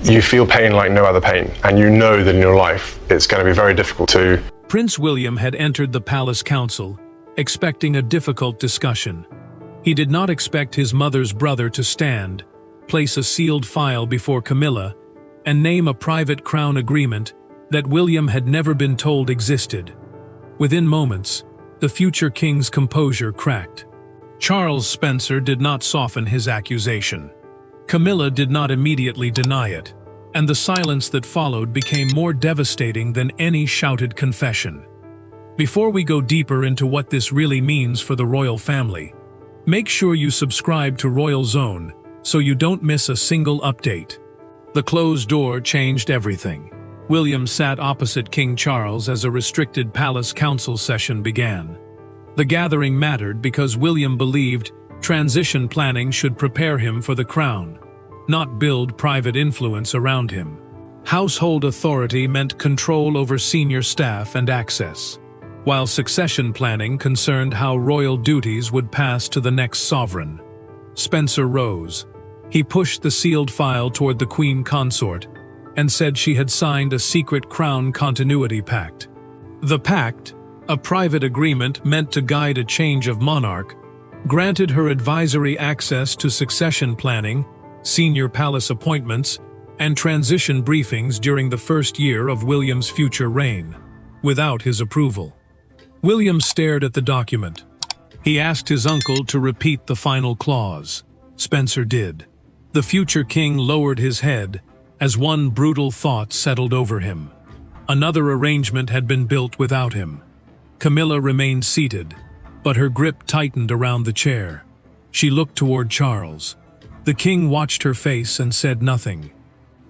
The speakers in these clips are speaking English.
You feel pain like no other pain, and you know that in your life it's going to be very difficult to... Prince William had entered the palace council, expecting a difficult discussion. He did not expect his mother's brother to stand, place a sealed file before Camilla, and name a private crown agreement that William had never been told existed. Within moments, the future king's composure cracked. Charles Spencer did not soften his accusation. Camilla did not immediately deny it, and the silence that followed became more devastating than any shouted confession. Before we go deeper into what this really means for the royal family, make sure you subscribe to Royal Zone so you don't miss a single update. The closed door changed everything. William sat opposite King Charles as a restricted palace council session began. The gathering mattered because William believed transition planning should prepare him for the crown, not build private influence around him. Household authority meant control over senior staff and access, while succession planning concerned how royal duties would pass to the next sovereign. Spencer rose. He pushed the sealed file toward the Queen Consort and said she had signed a secret crown continuity pact. The pact, a private agreement meant to guide a change of monarch, granted her advisory access to succession planning, senior palace appointments, and transition briefings during the first year of William's future reign, without his approval. William stared at the document. He asked his uncle to repeat the final clause. Spencer did. The future king lowered his head as one brutal thought settled over him. Another arrangement had been built without him. Camilla remained seated, but her grip tightened around the chair. She looked toward Charles. The king watched her face and said nothing.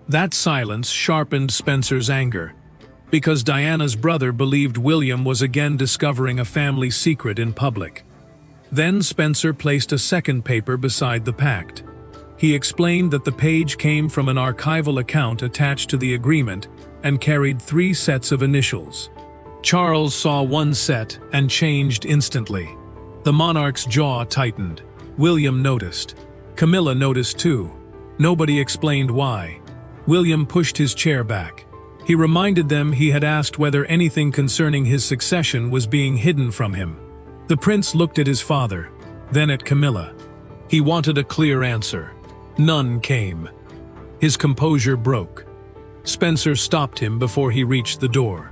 That silence sharpened Spencer's anger, because Diana's brother believed William was again discovering a family secret in public. Then Spencer placed a second paper beside the pact. He explained that the page came from an archival account attached to the agreement and carried 3 sets of initials. Charles saw one set and changed instantly. The monarch's jaw tightened. William noticed. Camilla noticed too. Nobody explained why. William pushed his chair back. He reminded them he had asked whether anything concerning his succession was being hidden from him. The prince looked at his father, then at Camilla. He wanted a clear answer. None came. His composure broke. Spencer stopped him before he reached the door.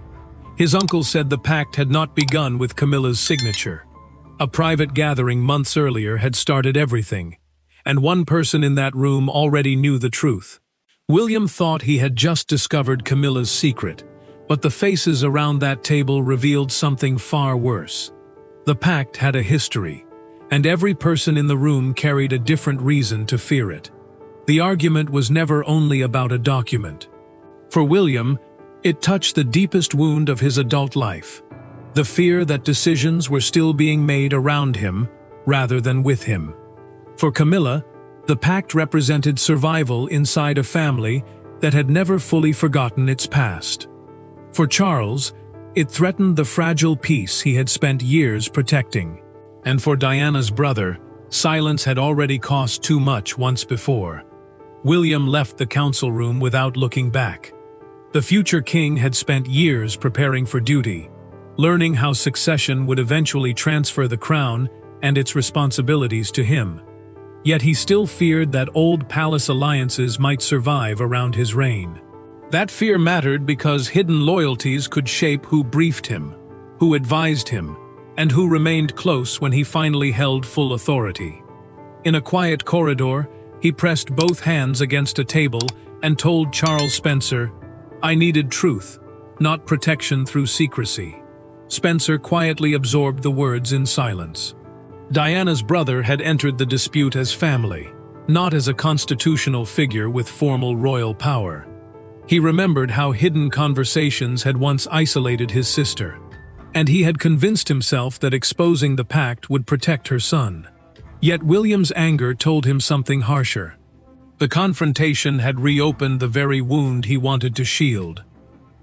His uncle said the pact had not begun with Camilla's signature. A private gathering months earlier had started everything, and one person in that room already knew the truth. William thought he had just discovered Camilla's secret, but the faces around that table revealed something far worse. The pact had a history, and every person in the room carried a different reason to fear it. The argument was never only about a document. For William, it touched the deepest wound of his adult life, the fear that decisions were still being made around him rather than with him. For Camilla, the pact represented survival inside a family that had never fully forgotten its past. For Charles, it threatened the fragile peace he had spent years protecting. And for Diana's brother, silence had already cost too much once before. William left the council room without looking back. The future king had spent years preparing for duty, learning how succession would eventually transfer the crown and its responsibilities to him. Yet he still feared that old palace alliances might survive around his reign. That fear mattered because hidden loyalties could shape who briefed him, who advised him, and who remained close when he finally held full authority. In a quiet corridor, he pressed both hands against a table and told Charles Spencer, "I needed truth, not protection through secrecy." Spencer quietly absorbed the words in silence. Diana's brother had entered the dispute as family, not as a constitutional figure with formal royal power. He remembered how hidden conversations had once isolated his sister, and he had convinced himself that exposing the pact would protect her son. Yet William's anger told him something harsher. The confrontation had reopened the very wound he wanted to shield.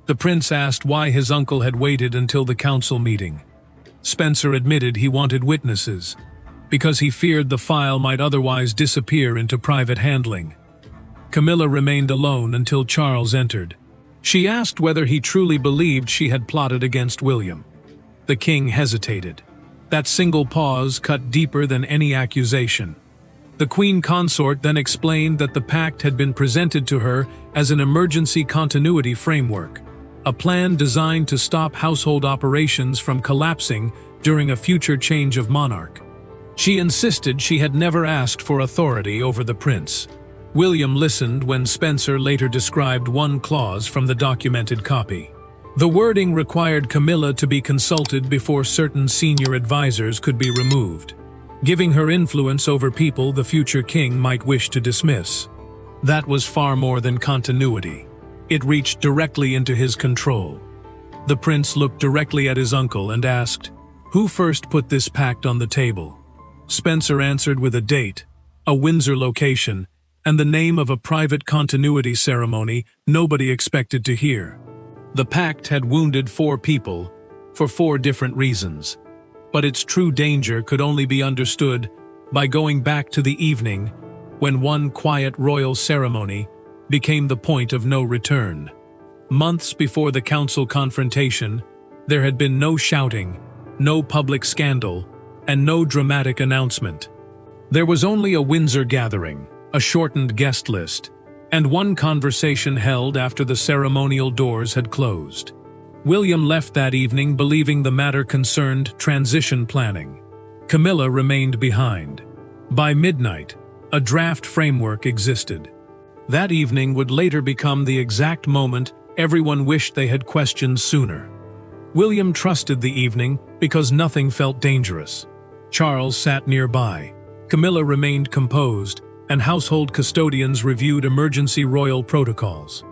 The prince asked why his uncle had waited until the council meeting. Spencer admitted he wanted witnesses, because he feared the file might otherwise disappear into private handling. Camilla remained alone until Charles entered. She asked whether he truly believed she had plotted against William. The king hesitated. That single pause cut deeper than any accusation. The queen consort then explained that the pact had been presented to her as an emergency continuity framework, a plan designed to stop household operations from collapsing during a future change of monarch. She insisted she had never asked for authority over the prince. William listened when Spencer later described one clause from the documented copy. The wording required Camilla to be consulted before certain senior advisors could be removed, giving her influence over people the future king might wish to dismiss. That was far more than continuity. It reached directly into his control. The prince looked directly at his uncle and asked, "Who first put this pact on the table?" Spencer answered with a date, a Windsor location, and the name of a private continuity ceremony nobody expected to hear. The pact had wounded 4 people, for 4 different reasons. But its true danger could only be understood by going back to the evening when one quiet royal ceremony became the point of no return. Months before the council confrontation, there had been no shouting, no public scandal, and no dramatic announcement. There was only a Windsor gathering, a shortened guest list, and one conversation held after the ceremonial doors had closed. William left that evening believing the matter concerned transition planning. Camilla remained behind. By midnight, a draft framework existed. That evening would later become the exact moment everyone wished they had questioned sooner. William trusted the evening because nothing felt dangerous. Charles sat nearby. Camilla remained composed, and household custodians reviewed emergency royal protocols.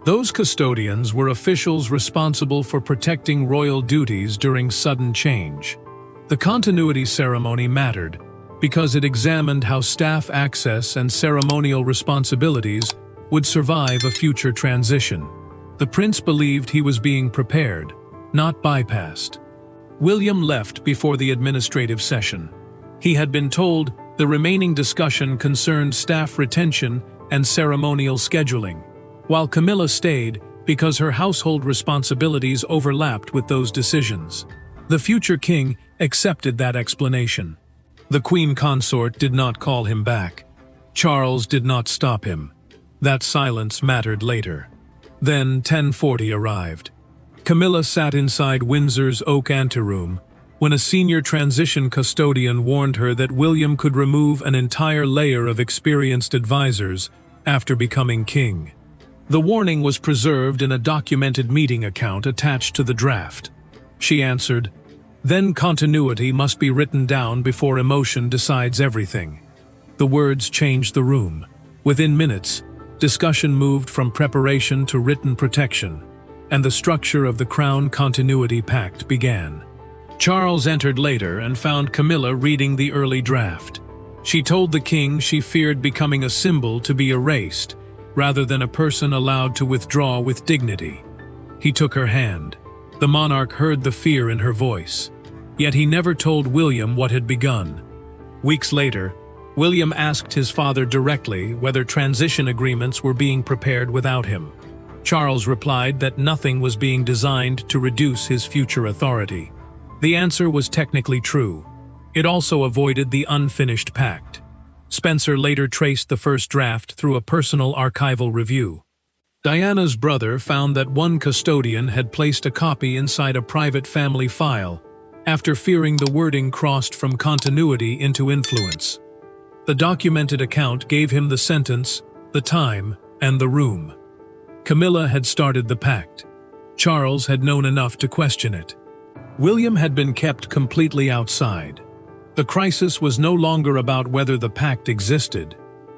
Those custodians were officials responsible for protecting royal duties during sudden change. The continuity ceremony mattered because it examined how staff access and ceremonial responsibilities would survive a future transition. The prince believed he was being prepared, not bypassed. William left before the administrative session. He had been told the remaining discussion concerned staff retention and ceremonial scheduling, while Camilla stayed because her household responsibilities overlapped with those decisions. The future king accepted that explanation. The queen consort did not call him back. Charles did not stop him. That silence mattered later. Then 10:40 arrived. Camilla sat inside Windsor's oak anteroom when a senior transition custodian warned her that William could remove an entire layer of experienced advisors after becoming king. The warning was preserved in a documented meeting account attached to the draft. She answered, "Then continuity must be written down before emotion decides everything." The words changed the room. Within minutes, discussion moved from preparation to written protection, and the structure of the Crown Continuity Pact began. Charles entered later and found Camilla reading the early draft. She told the king she feared becoming a symbol to be erased, rather than a person allowed to withdraw with dignity. He took her hand. The monarch heard the fear in her voice. Yet he never told William what had begun. Weeks later, William asked his father directly whether transition agreements were being prepared without him. Charles replied that nothing was being designed to reduce his future authority. The answer was technically true. It also avoided the unfinished pact. Spencer later traced the first draft through a personal archival review. Diana's brother found that one custodian had placed a copy inside a private family file after fearing the wording crossed from continuity into influence. The documented account gave him the sentence, the time, and the room. Camilla had started the pact. Charles had known enough to question it. William had been kept completely outside. The crisis was no longer about whether the pact existed.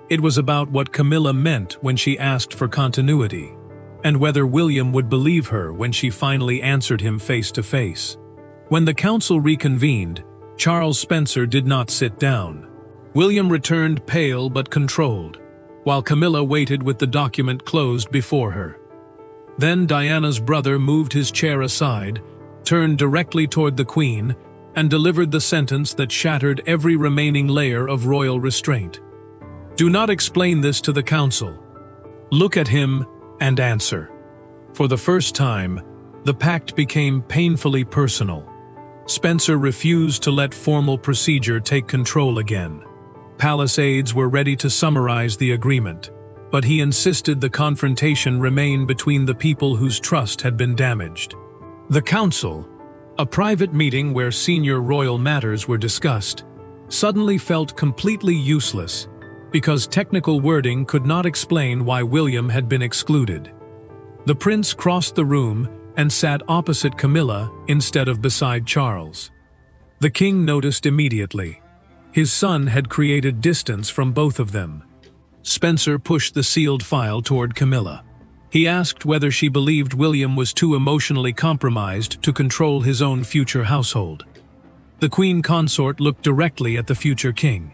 It was about what Camilla meant when she asked for continuity, and whether William would believe her when she finally answered him face to face. When the council reconvened, Charles Spencer did not sit down. William returned pale but controlled, while Camilla waited with the document closed before her. Then Diana's brother moved his chair aside, turned directly toward the Queen, and delivered the sentence that shattered every remaining layer of royal restraint. "Do not explain this to the council. Look at him and answer. For the first time, the pact became painfully personal. Spencer refused to let formal procedure take control again. Palace aides were ready to summarize the agreement, but he insisted the confrontation remain between the people whose trust had been damaged. The council, a private meeting where senior royal matters were discussed, suddenly felt completely useless because technical wording could not explain why William had been excluded. The prince crossed the room and sat opposite Camilla instead of beside Charles. The king noticed immediately. His son had created distance from both of them. Spencer pushed the sealed file toward Camilla. He asked whether she believed William was too emotionally compromised to control his own future household. The queen consort looked directly at the future king.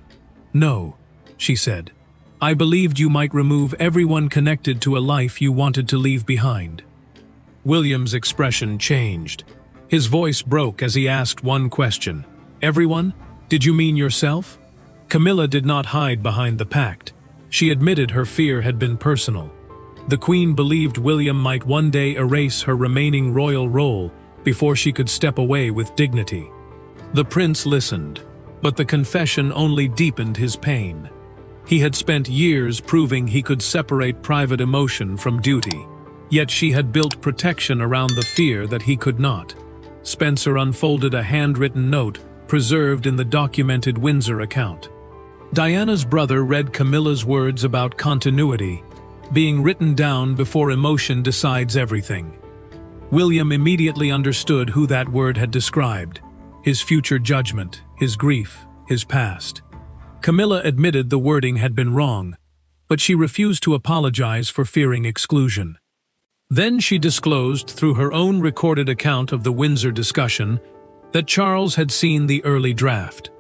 "No," she said. "I believed you might remove everyone connected to a life you wanted to leave behind." William's expression changed. His voice broke as he asked one question. "Everyone? Did you mean yourself?" Camilla did not hide behind the pact. She admitted her fear had been personal. The queen believed William might one day erase her remaining royal role before she could step away with dignity. The prince listened, but the confession only deepened his pain. He had spent years proving he could separate private emotion from duty, yet she had built protection around the fear that he could not. Spencer unfolded a handwritten note preserved in the documented Windsor account. Diana's brother read Camilla's words about continuity, being written down before emotion decides everything. William immediately understood who that word had described: his future judgment, his grief, his past. Camilla admitted the wording had been wrong, but she refused to apologize for fearing exclusion. Then she disclosed through her own recorded account of the Windsor discussion that Charles had seen the early draft.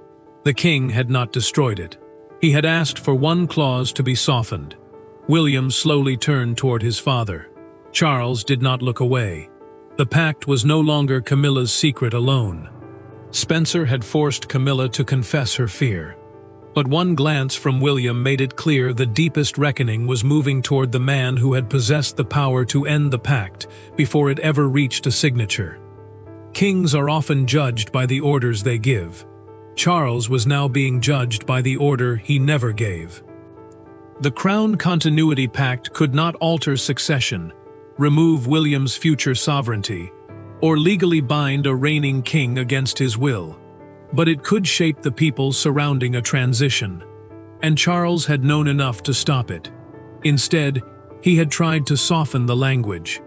The king had not destroyed it. He had asked for one clause to be softened. William slowly turned toward his father. Charles did not look away. The pact was no longer Camilla's secret alone. Spencer had forced Camilla to confess her fear. But one glance from William made it clear the deepest reckoning was moving toward the man who had possessed the power to end the pact before it ever reached a signature. Kings are often judged by the orders they give. Charles was now being judged by the order he never gave. The Crown Continuity Pact could not alter succession, remove William's future sovereignty, or legally bind a reigning king against his will. But it could shape the people surrounding a transition, and Charles had known enough to stop it. Instead, he had tried to soften the language.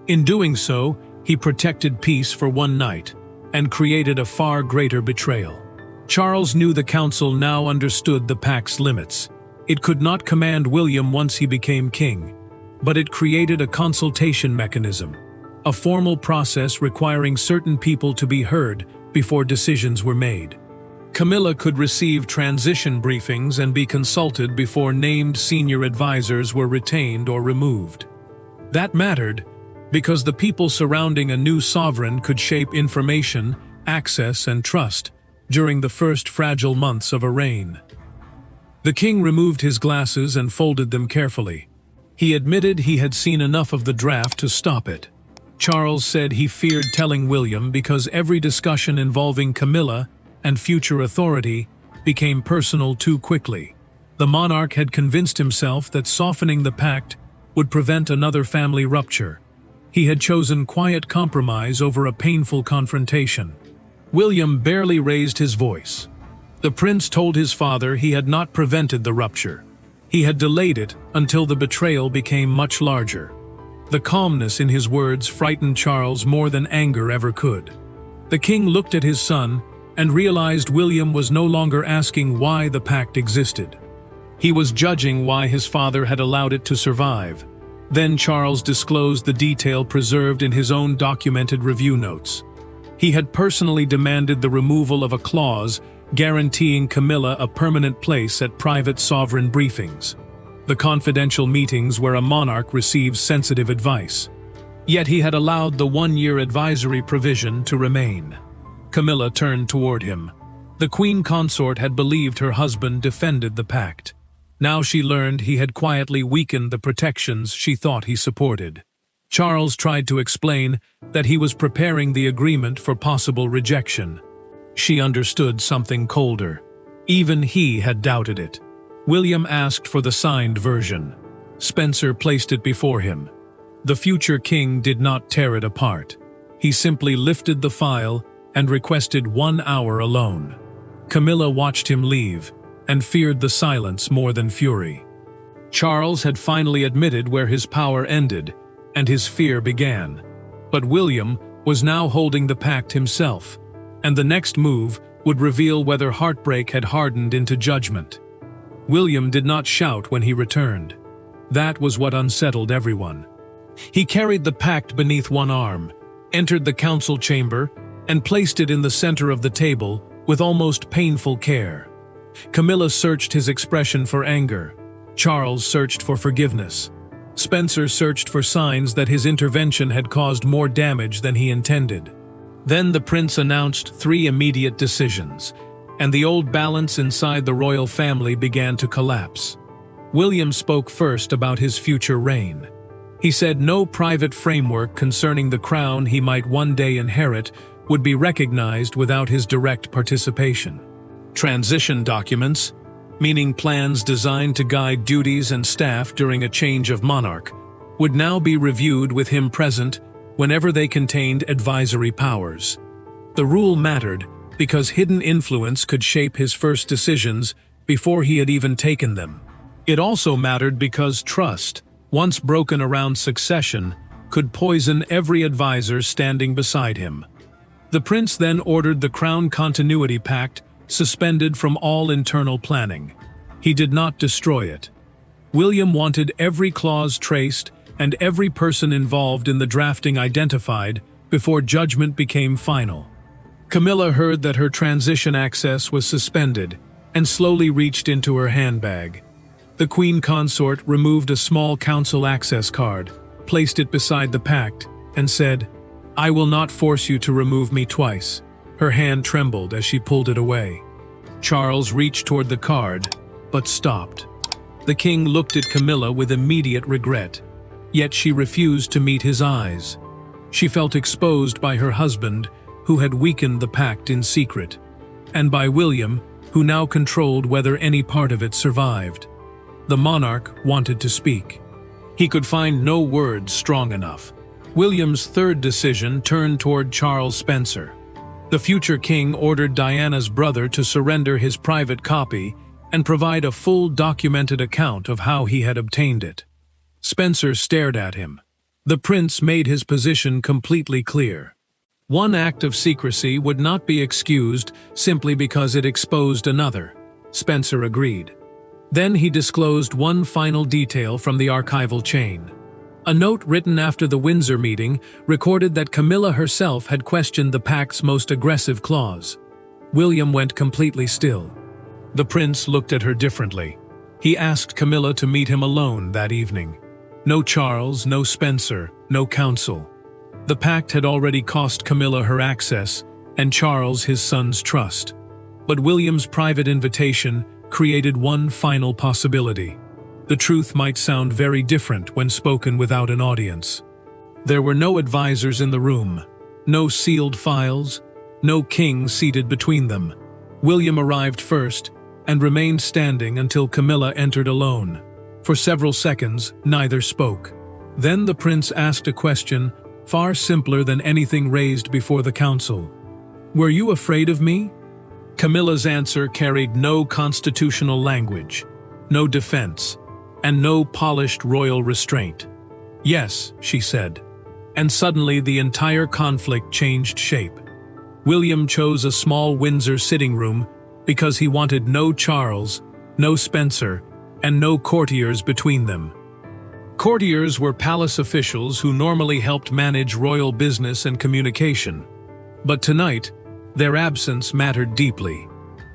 In doing so, he protected peace for one night, and created a far greater betrayal. Charles knew the council now understood the pact's limits. It could not command William once he became king, but it created a consultation mechanism, a formal process requiring certain people to be heard before decisions were made. Camilla could receive transition briefings and be consulted before named senior advisors were retained or removed. That mattered because the people surrounding a new sovereign could shape information, access, and trust during the first fragile months of a reign. The king removed his glasses and folded them carefully. He admitted he had seen enough of the draft to stop it. Charles said he feared telling William because every discussion involving Camilla and future authority became personal too quickly. The monarch had convinced himself that softening the pact would prevent another family rupture. He had chosen quiet compromise over a painful confrontation. William barely raised his voice. The prince told his father he had not prevented the rupture. He had delayed it until the betrayal became much larger. The calmness in his words frightened Charles more than anger ever could. The king looked at his son and realized William was no longer asking why the pact existed. He was judging why his father had allowed it to survive. Then Charles disclosed the detail preserved in his own documented review notes. He had personally demanded the removal of a clause guaranteeing Camilla a permanent place at private sovereign briefings, the confidential meetings where a monarch receives sensitive advice. Yet he had allowed the one-year advisory provision to remain. Camilla turned toward him. The queen consort had believed her husband defended the pact. Now she learned he had quietly weakened the protections she thought he supported. Charles tried to explain that he was preparing the agreement for possible rejection. She understood something colder. Even he had doubted it. William asked for the signed version. Spencer placed it before him. The future king did not tear it apart. He simply lifted the file and requested 1 hour alone. Camilla watched him leave and feared the silence more than fury. Charles had finally admitted where his power ended, and his fear began. But William was now holding the pact himself, and the next move would reveal whether heartbreak had hardened into judgment. William did not shout when he returned. That was what unsettled everyone. He carried the pact beneath one arm, entered the council chamber, and placed it in the center of the table with almost painful care. Camilla searched his expression for anger. Charles searched for forgiveness. Spencer searched for signs that his intervention had caused more damage than he intended. Then the prince announced 3 immediate decisions, and the old balance inside the royal family began to collapse. William spoke first about his future reign. He said no private framework concerning the crown he might one day inherit would be recognized without his direct participation. Transition documents, meaning plans designed to guide duties and staff during a change of monarch, would now be reviewed with him present whenever they contained advisory powers. The rule mattered because hidden influence could shape his first decisions before he had even taken them. It also mattered because trust, once broken around succession, could poison every advisor standing beside him. The prince then ordered the Crown Continuity Pact suspended from all internal planning. He did not destroy it. William wanted every clause traced and every person involved in the drafting identified before judgment became final. Camilla heard that her transition access was suspended and slowly reached into her handbag. The queen consort removed a small council access card, placed it beside the pact, and said, "I will not force you to remove me twice." Her hand trembled as she pulled it away. Charles reached toward the card, but stopped. The king looked at Camilla with immediate regret, yet she refused to meet his eyes. She felt exposed by her husband, who had weakened the pact in secret, and by William, who now controlled whether any part of it survived. The monarch wanted to speak. He could find no words strong enough. William's third decision turned toward Charles Spencer. The future king ordered Diana's brother to surrender his private copy and provide a full documented account of how he had obtained it. Spencer stared at him. The prince made his position completely clear. One act of secrecy would not be excused simply because it exposed another. Spencer agreed. Then he disclosed one final detail from the archival chain. A note written after the Windsor meeting recorded that Camilla herself had questioned the pact's most aggressive clause. William went completely still. The prince looked at her differently. He asked Camilla to meet him alone that evening. No Charles, no Spencer, no council. The pact had already cost Camilla her access and Charles his son's trust. But William's private invitation created one final possibility. The truth might sound very different when spoken without an audience. There were no advisors in the room, no sealed files, no king seated between them. William arrived first and remained standing until Camilla entered alone. For several seconds, neither spoke. Then the prince asked a question far simpler than anything raised before the council. "Were you afraid of me?" Camilla's answer carried no constitutional language, no defense, and no polished royal restraint. "Yes," she said. And suddenly the entire conflict changed shape. William chose a small Windsor sitting room because he wanted no Charles, no Spencer, and no courtiers between them. Courtiers were palace officials who normally helped manage royal business and communication. But tonight, their absence mattered deeply.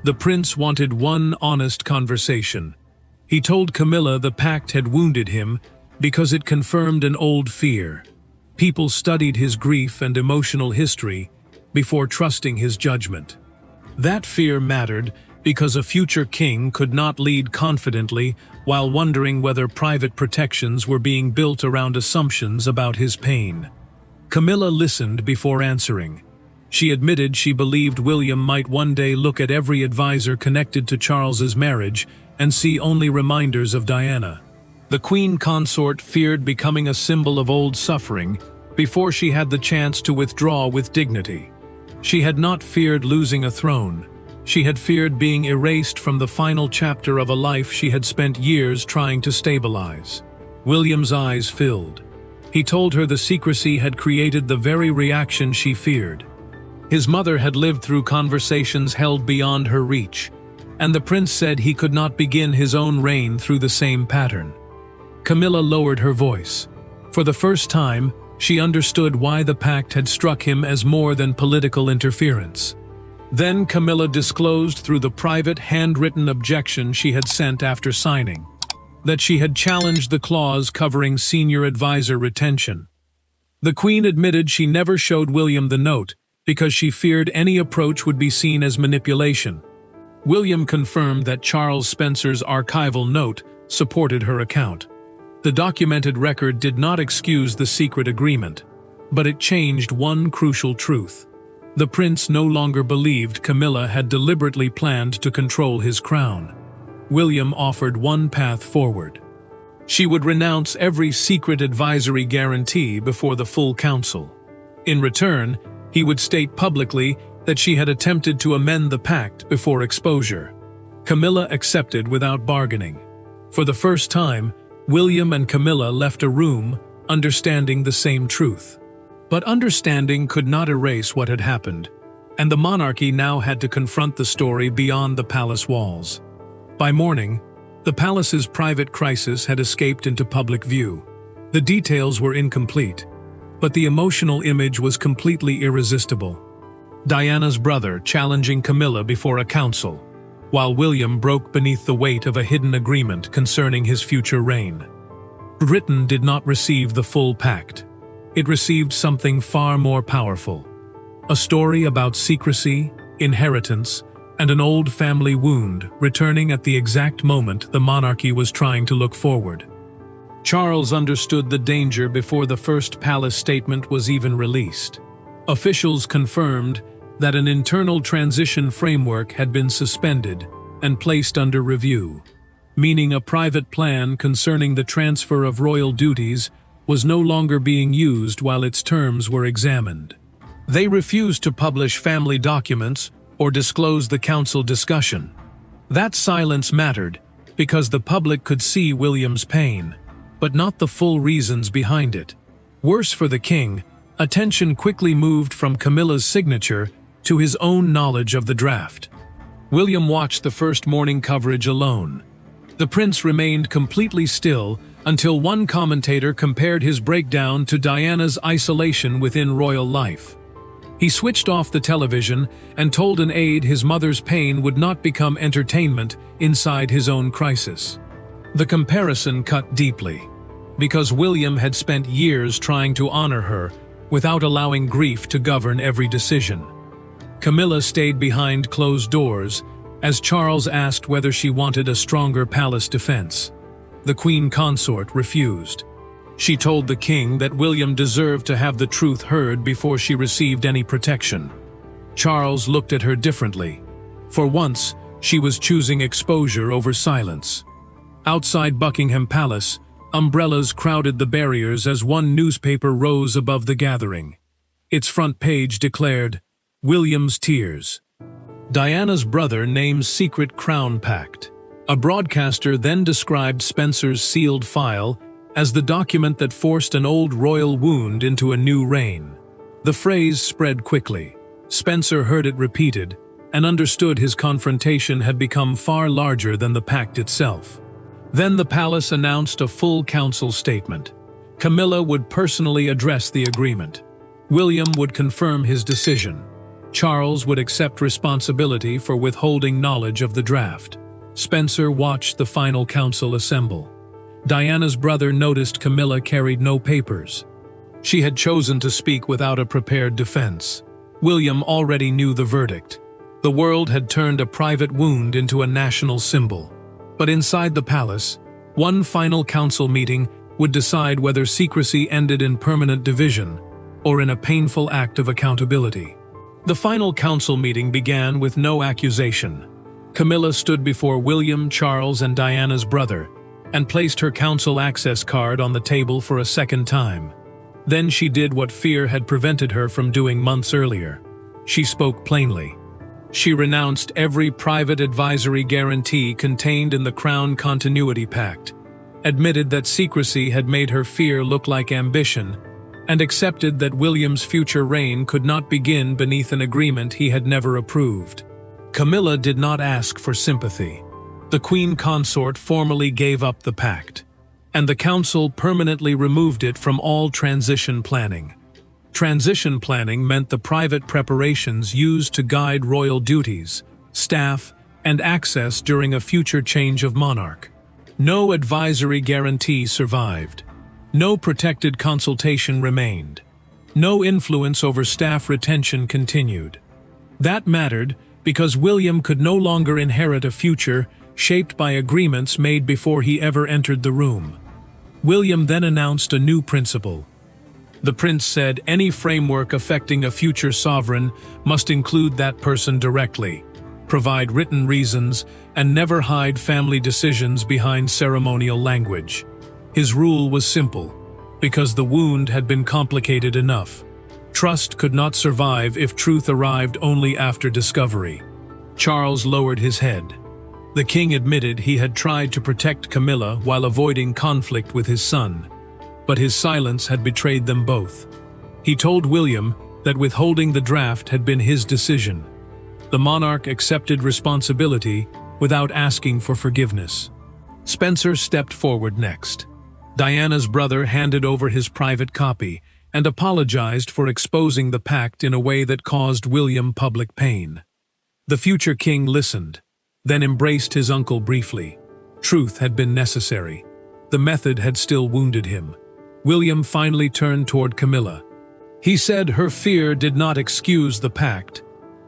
The prince wanted one honest conversation. He told Camilla the pact had wounded him because it confirmed an old fear. People studied his grief and emotional history before trusting his judgment. That fear mattered because a future king could not lead confidently while wondering whether private protections were being built around assumptions about his pain. Camilla listened before answering. She admitted she believed William might one day look at every advisor connected to Charles's marriage and see only reminders of Diana. The queen consort feared becoming a symbol of old suffering before she had the chance to withdraw with dignity. She had not feared losing a throne. She had feared being erased from the final chapter of a life she had spent years trying to stabilize. William's eyes filled. He told her the secrecy had created the very reaction she feared. His mother had lived through conversations held beyond her reach, and the prince said he could not begin his own reign through the same pattern. Camilla lowered her voice. For the first time, she understood why the pact had struck him as more than political interference. Then Camilla disclosed through the private handwritten objection she had sent after signing that she had challenged the clause covering senior advisor retention. The queen admitted she never showed William the note because she feared any approach would be seen as manipulation. William confirmed that Charles Spencer's archival note supported her account. The documented record did not excuse the secret agreement, but it changed one crucial truth. The prince no longer believed Camilla had deliberately planned to control his crown. William offered one path forward. She would renounce every secret advisory guarantee before the full council. In return, he would state publicly that she had attempted to amend the pact before exposure. Camilla accepted without bargaining. For the first time, William and Camilla left a room, understanding the same truth. But understanding could not erase what had happened, and the monarchy now had to confront the story beyond the palace walls. By morning, the palace's private crisis had escaped into public view. The details were incomplete, but the emotional image was completely irresistible. Diana's brother challenging Camilla before a council, while William broke beneath the weight of a hidden agreement concerning his future reign. Britain did not receive the full pact. It received something far more powerful. A story about secrecy, inheritance, and an old family wound returning at the exact moment the monarchy was trying to look forward. Charles understood the danger before the first palace statement was even released. Officials confirmed that an internal transition framework had been suspended and placed under review, meaning a private plan concerning the transfer of royal duties was no longer being used while its terms were examined. They refused to publish family documents or disclose the council discussion. That silence mattered because the public could see William's pain, but not the full reasons behind it. Worse for the king, attention quickly moved from Camilla's signature to his own knowledge of the draft. William watched the first morning coverage alone. The prince remained completely still until one commentator compared his breakdown to Diana's isolation within royal life. He switched off the television and told an aide his mother's pain would not become entertainment inside his own crisis. The comparison cut deeply, because William had spent years trying to honor her without allowing grief to govern every decision. Camilla stayed behind closed doors as Charles asked whether she wanted a stronger palace defense. The queen consort refused. She told the king that William deserved to have the truth heard before she received any protection. Charles looked at her differently. For once, she was choosing exposure over silence. Outside Buckingham Palace, umbrellas crowded the barriers as one newspaper rose above the gathering. Its front page declared, "William's Tears. Diana's brother names secret crown pact." A broadcaster then described Spencer's sealed file as the document that forced an old royal wound into a new reign. The phrase spread quickly. Spencer heard it repeated and understood his confrontation had become far larger than the pact itself. Then the palace announced a full council statement. Camilla would personally address the agreement. William would confirm his decision. Charles would accept responsibility for withholding knowledge of the draft. Spencer watched the final council assemble. Diana's brother noticed Camilla carried no papers. She had chosen to speak without a prepared defense. William already knew the verdict. The world had turned a private wound into a national symbol. But inside the palace, one final council meeting would decide whether secrecy ended in permanent division or in a painful act of accountability. The final council meeting began with no accusation. Camilla stood before William, Charles, and Diana's brother and placed her council access card on the table for a second time. Then she did what fear had prevented her from doing months earlier. She spoke plainly. She renounced every private advisory guarantee contained in the Crown Continuity Pact, admitted that secrecy had made her fear look like ambition, and accepted that William's future reign could not begin beneath an agreement he had never approved. Camilla did not ask for sympathy. The Queen Consort formally gave up the pact, and the Council permanently removed it from all transition planning. Transition planning meant the private preparations used to guide royal duties, staff, and access during a future change of monarch. No advisory guarantee survived. No protected consultation remained. No influence over staff retention continued. That mattered because William could no longer inherit a future shaped by agreements made before he ever entered the room. William then announced a new principle. The prince said any framework affecting a future sovereign must include that person directly, provide written reasons, and never hide family decisions behind ceremonial language. His rule was simple, because the wound had been complicated enough. Trust could not survive if truth arrived only after discovery. Charles lowered his head. The king admitted he had tried to protect Camilla while avoiding conflict with his son, but his silence had betrayed them both. He told William that withholding the draft had been his decision. The monarch accepted responsibility without asking for forgiveness. Spencer stepped forward next. Diana's brother handed over his private copy and apologized for exposing the pact in a way that caused William public pain. The future king listened, then embraced his uncle briefly. Truth had been necessary. The method had still wounded him. William finally turned toward Camilla. He said her fear did not excuse the pact,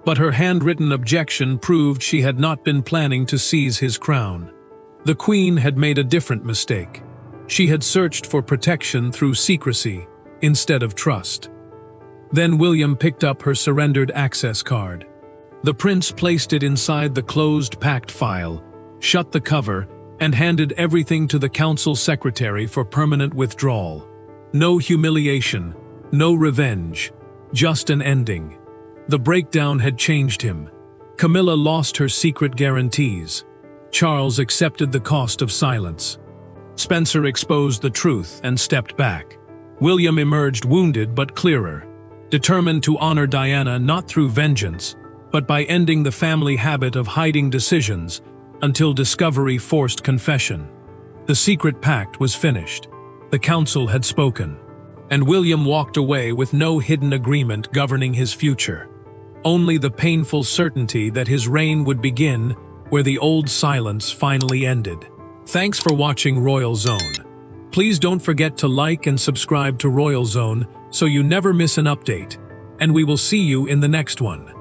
but her handwritten objection proved she had not been planning to seize his crown. The queen had made a different mistake. She had searched for protection through secrecy instead of trust. Then William picked up her surrendered access card. The prince placed it inside the closed pact file, shut the cover, and handed everything to the council secretary for permanent withdrawal. No humiliation, no revenge, just an ending. The breakdown had changed him. Camilla lost her secret guarantees. Charles accepted the cost of silence. Spencer exposed the truth and stepped back. William emerged wounded but clearer, determined to honor Diana not through vengeance, but by ending the family habit of hiding decisions until discovery forced confession. The secret pact was finished. The council had spoken, and William walked away with no hidden agreement governing his future. Only the painful certainty that his reign would begin where the old silence finally ended. Thanks for watching Royal Zone. Please don't forget to like and subscribe to Royal Zone so you never miss an update, and we will see you in the next one.